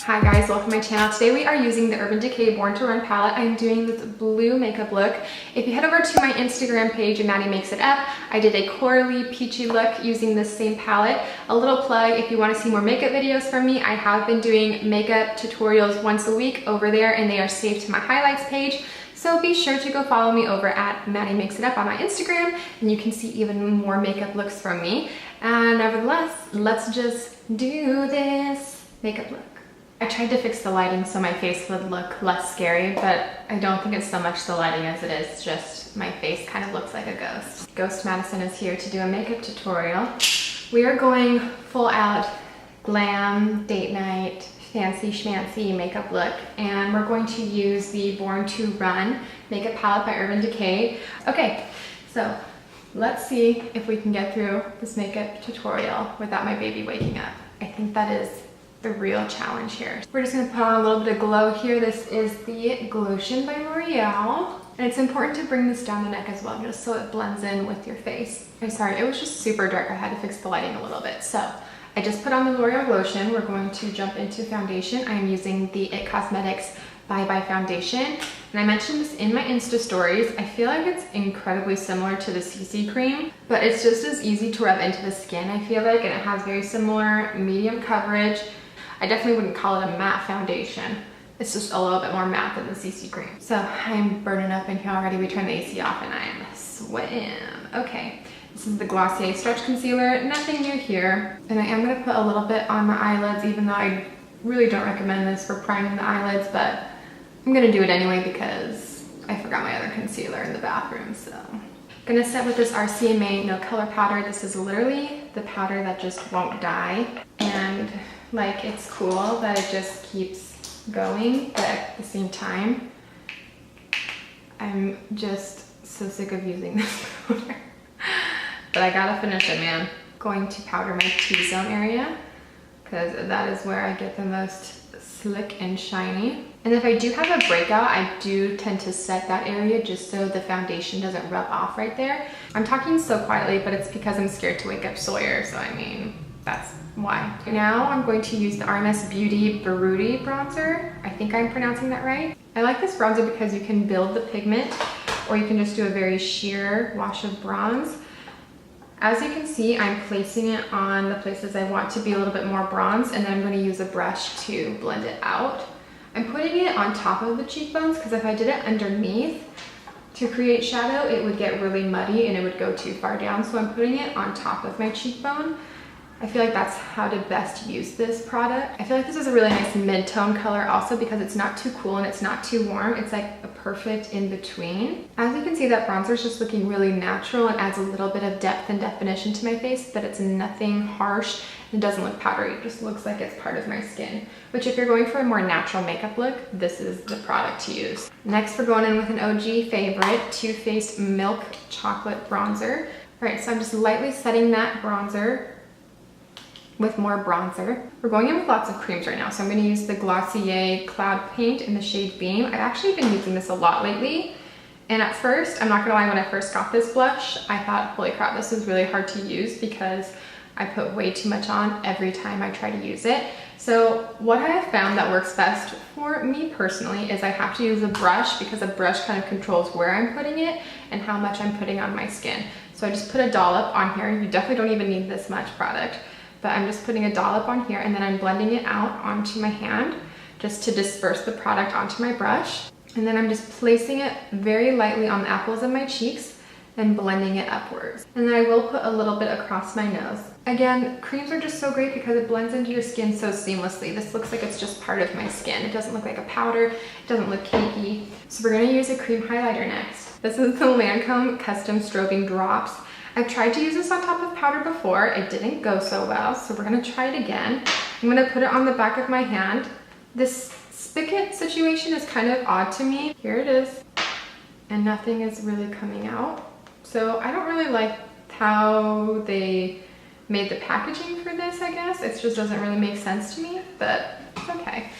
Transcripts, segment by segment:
Hi guys, welcome to my channel. Today we are using the Urban Decay Born to Run palette. I'm doing this blue makeup look. If you head over to my Instagram page, Maddie Makes It Up, I did a corally peachy look using this same palette. A little plug, if you want to see more makeup videos from me, I have been doing makeup tutorials once a week over there and they are saved to my highlights page. So be sure to go follow me over at Maddie Makes It Up on my Instagram and you can see even more makeup looks from me. And nevertheless, let's just do this makeup look. I tried to fix the lighting so my face would look less scary, but I don't think it's so much the lighting as it is just my face kind of looks like a ghost. Ghost Madison is here to do a makeup tutorial. We are going full out glam, date night, fancy schmancy makeup look, and we're going to use the Born to Run makeup palette by Urban Decay. Okay, so let's see if we can get through this makeup tutorial without my baby waking up. I think that is the real challenge here. We're just gonna put on a little bit of glow here. This is the Glotion by Loreal. And it's important to bring this down the neck as well, just so it blends in with your face. I'm sorry, it was just super dark. I had to fix the lighting a little bit. So I just put on the L'Oreal lotion. We're going to jump into foundation. I am using the IT Cosmetics Bye Bye Foundation. And I mentioned this in my Insta stories. I feel like it's incredibly similar to the CC cream, but it's just as easy to rub into the skin, I feel like, and it has very similar medium coverage. I definitely wouldn't call it a matte foundation. It's just a little bit more matte than the CC cream. So I'm burning up in here already. We turned the AC off and I am sweating. Okay, this is the Glossier Stretch Concealer. Nothing new here. And I am gonna put a little bit on my eyelids, even though I really don't recommend this for priming the eyelids, but I'm gonna do it anyway because I forgot my other concealer in the bathroom, so. Gonna set with this RCMA No Color Powder. This is literally the powder that just won't dye. And like, it's cool that it just keeps going, but at the same time, I'm just so sick of using this powder. But I gotta finish it, man. Going to powder my T-zone area, because that is where I get the most slick and shiny. And if I do have a breakout, I do tend to set that area just so the foundation doesn't rub off right there. I'm talking so quietly, but it's because I'm scared to wake up Sawyer, so I mean, that's why. Now I'm going to use the RMS Buruti Bronzer Bronzer. I think I'm pronouncing that right. I like this bronzer because you can build the pigment or you can just do a very sheer wash of bronze. As you can see, I'm placing it on the places I want to be a little bit more bronze, and then I'm going to use a brush to blend it out. I'm putting it on top of the cheekbones because if I did it underneath to create shadow, it would get really muddy and it would go too far down. So I'm putting it on top of my cheekbone. I feel like that's how to best use this product. I feel like this is a really nice mid-tone color also because it's not too cool and it's not too warm. It's like a perfect in between. As you can see, that bronzer is just looking really natural and adds a little bit of depth and definition to my face, but it's nothing harsh. It doesn't look powdery. It just looks like it's part of my skin, which if you're going for a more natural makeup look, this is the product to use. Next, we're going in with an OG favorite, Too Faced Milk Chocolate Bronzer. All right, so I'm just lightly setting that bronzer with more bronzer. We're going in with lots of creams right now, so I'm going to use the Glossier Cloud Paint in the shade Beam. I've actually been using this a lot lately, and at first, I'm not gonna lie, when I first got this blush, I thought, holy crap, this is really hard to use because I put way too much on every time I try to use it. So what I have found that works best for me personally is I have to use a brush because a brush kind of controls where I'm putting it and how much I'm putting on my skin. So I just put a dollop on here. You definitely don't even need this much product, but I'm just putting a dollop on here and then I'm blending it out onto my hand just to disperse the product onto my brush. And then I'm just placing it very lightly on the apples of my cheeks and blending it upwards. And then I will put a little bit across my nose. Again, creams are just so great because it blends into your skin so seamlessly. This looks like it's just part of my skin. It doesn't look like a powder, it doesn't look cakey. So we're gonna use a cream highlighter next. This is the Lancome Custom Strobing Drops. I've tried to use this on top of powder before. It didn't go so well, so we're gonna try it again. I'm gonna put it on the back of my hand. This spigot situation is kind of odd to me. Here it is, and nothing is really coming out. So I don't really like how they made the packaging for this, I guess. It just doesn't really make sense to me, but it's okay.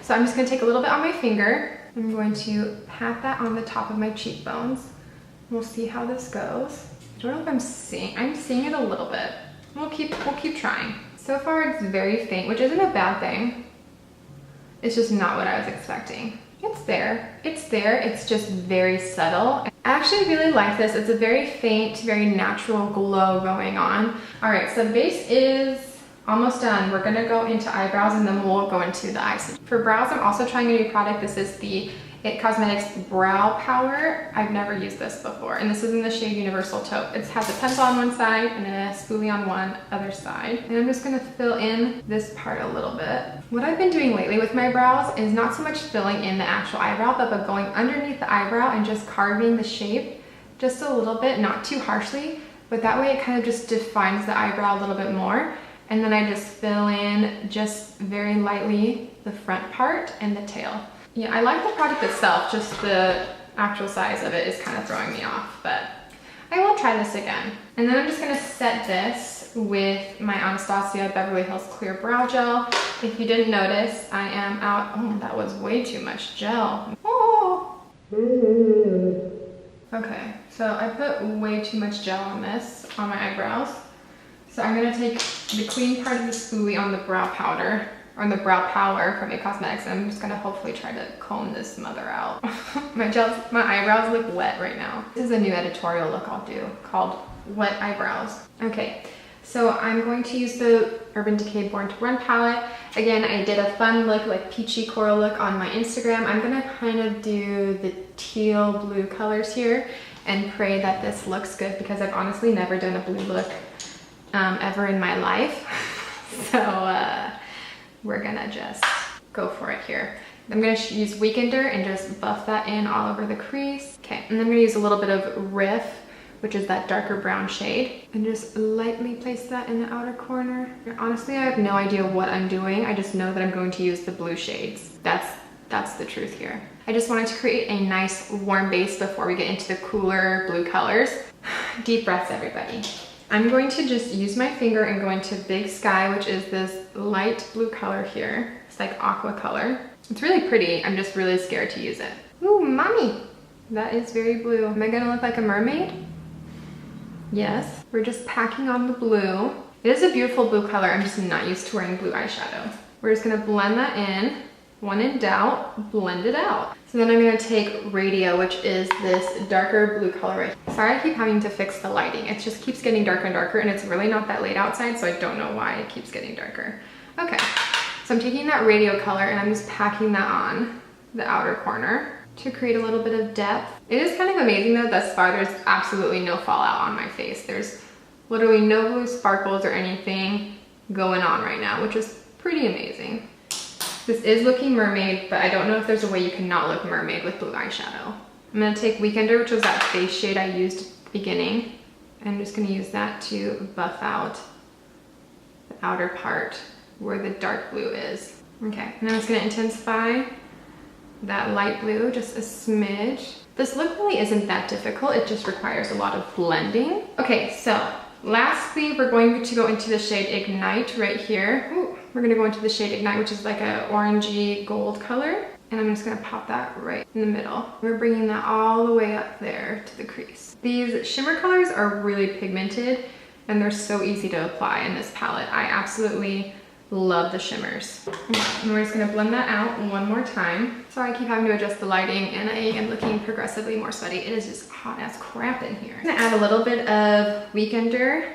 So I'm just gonna take a little bit on my finger. I'm going to pat that on the top of my cheekbones. We'll see how this goes. I don't know if I'm seeing it a little bit. We'll keep trying. So far it's very faint, which isn't a bad thing. It's just not what I was expecting. It's there, it's just very subtle. I actually really like this. It's a very faint, very natural glow going on. All right, so the base is almost done. We're gonna go into eyebrows and then we'll go into the eyes. For brows, I'm also trying a new product. This is the It Cosmetics Brow Power. I've never used this before, and this is in the shade Universal Taupe. It has a pencil on one side and a spoolie on one other side. And I'm just gonna fill in this part a little bit. What I've been doing lately with my brows is not so much filling in the actual eyebrow, but going underneath the eyebrow and just carving the shape just a little bit, not too harshly, but that way it kind of just defines the eyebrow a little bit more. And then I just fill in just very lightly the front part and the tail. Yeah, I like the product itself, just the actual size of it is kind of throwing me off, but I will try this again. And then I'm just gonna set this with my Anastasia Beverly Hills Clear Brow Gel. If you didn't notice, I am out, oh, that was way too much gel. Oh. Okay, so I put way too much gel on this, on my eyebrows. So I'm gonna take the clean part of the spoolie on the brow powder, or the brow power from It Cosmetics, and I'm just gonna hopefully try to comb this mother out. my eyebrows look wet right now. This is a new editorial look I'll do called Wet Eyebrows. Okay, so I'm going to use the Urban Decay Born to Run palette. Again, I did a fun look, like peachy coral look on my Instagram. I'm gonna kind of do the teal blue colors here and pray that this looks good, because I've honestly never done a blue look ever in my life. So we're gonna just go for it here. I'm gonna use Weekender and just buff that in all over the crease. Okay, and then I'm gonna use a little bit of Riff, which is that darker brown shade, and just lightly place that in the outer corner. Honestly, I have no idea what I'm doing. I just know that I'm going to use the blue shades. That's the truth here. I just wanted to create a nice warm base before we get into the cooler blue colors. Deep breaths, everybody. I'm going to just use my finger and go into Big Sky, which is this light blue color here. It's like aqua color. It's really pretty. I'm just really scared to use it. Ooh, mommy. That is very blue. Am I gonna look like a mermaid? Yes. We're just packing on the blue. It is a beautiful blue color. I'm just not used to wearing blue eyeshadow. We're just gonna blend that in. When in doubt, blend it out. So then I'm gonna take Radio, which is this darker blue color right here. Sorry I keep having to fix the lighting. It just keeps getting darker and darker, and it's really not that late outside, so I don't know why it keeps getting darker. Okay, so I'm taking that Radio color and I'm just packing that on the outer corner to create a little bit of depth. It is kind of amazing though, thus far there's absolutely no fallout on my face. There's literally no blue sparkles or anything going on right now, which is pretty amazing. This is looking mermaid, but I don't know if there's a way you can not look mermaid with blue eyeshadow. I'm gonna take Weekender, which was that face shade I used at the beginning. I'm just gonna use that to buff out the outer part where the dark blue is. Okay, and I'm just gonna intensify that light blue just a smidge. This look really isn't that difficult. It just requires a lot of blending. Okay, so lastly, we're going to go into the shade Ignite right here. Ooh, we're gonna go into the shade Ignite, which is like a orangey gold color. And I'm just gonna pop that right in the middle. We're bringing that all the way up there to the crease. These shimmer colors are really pigmented and they're so easy to apply in this palette. I absolutely love the shimmers. And we're just gonna blend that out one more time. Sorry, I keep having to adjust the lighting and I am looking progressively more sweaty. It is just hot as crap in here. I'm gonna add a little bit of Weekender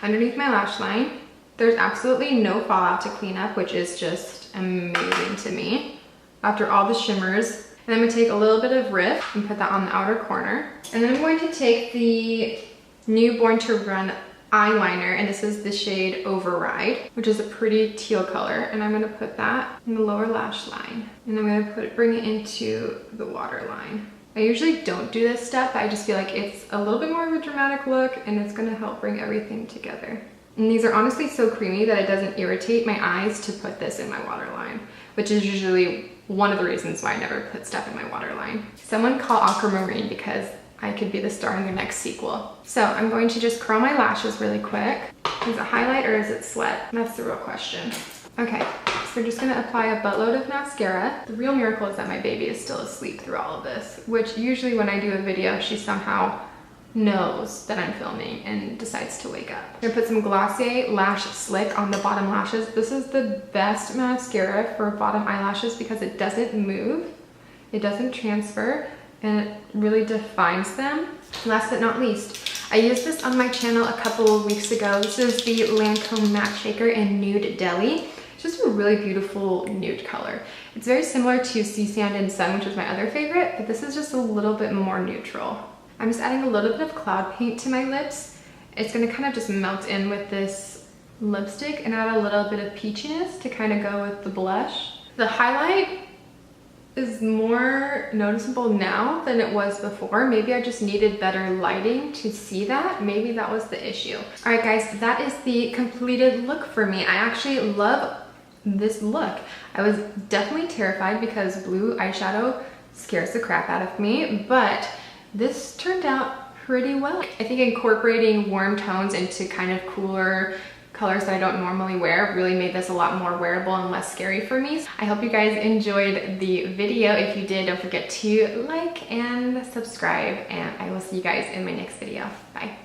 underneath my lash line. There's absolutely no fallout to clean up, which is just amazing to me. After all the shimmers, and I'm gonna take a little bit of Riff and put that on the outer corner. And then I'm going to take the new Born to Run eyeliner, and this is the shade Override, which is a pretty teal color, and I'm gonna put that in the lower lash line. And I'm gonna bring it into the waterline. I usually don't do this step, but I just feel like it's a little bit more of a dramatic look and it's gonna help bring everything together. And these are honestly so creamy that it doesn't irritate my eyes to put this in my waterline, which is usually one of the reasons why I never put stuff in my waterline. Someone call Aquamarine because I could be the star in their next sequel. So I'm going to just curl my lashes really quick. Is it highlight or is it sweat? That's the real question. Okay, so we're just gonna apply a buttload of mascara. The real miracle is that my baby is still asleep through all of this, which usually when I do a video, she somehow knows that I'm filming and decides to wake up. I'm gonna put some Glossier Lash Slick on the bottom lashes. This is the best mascara for bottom eyelashes because it doesn't move, it doesn't transfer, and it really defines them. Last but not least, I used this on my channel a couple of weeks ago. This is the Lancome Matte Shaker in Nude Dehli. It's just a really beautiful nude color. It's very similar to Sea Sand and Sun, which is my other favorite, but this is just a little bit more neutral. I'm just adding a little bit of cloud paint to my lips. It's gonna kind of just melt in with this lipstick and add a little bit of peachiness to kind of go with the blush. The highlight is more noticeable now than it was before. Maybe I just needed better lighting to see that. Maybe that was the issue. All right guys, that is the completed look for me. I actually love this look. I was definitely terrified because blue eyeshadow scares the crap out of me, but this turned out pretty well. I think incorporating warm tones into kind of cooler colors that I don't normally wear really made this a lot more wearable and less scary for me. I hope you guys enjoyed the video. If you did, don't forget to like and subscribe, and I will see you guys in my next video. Bye.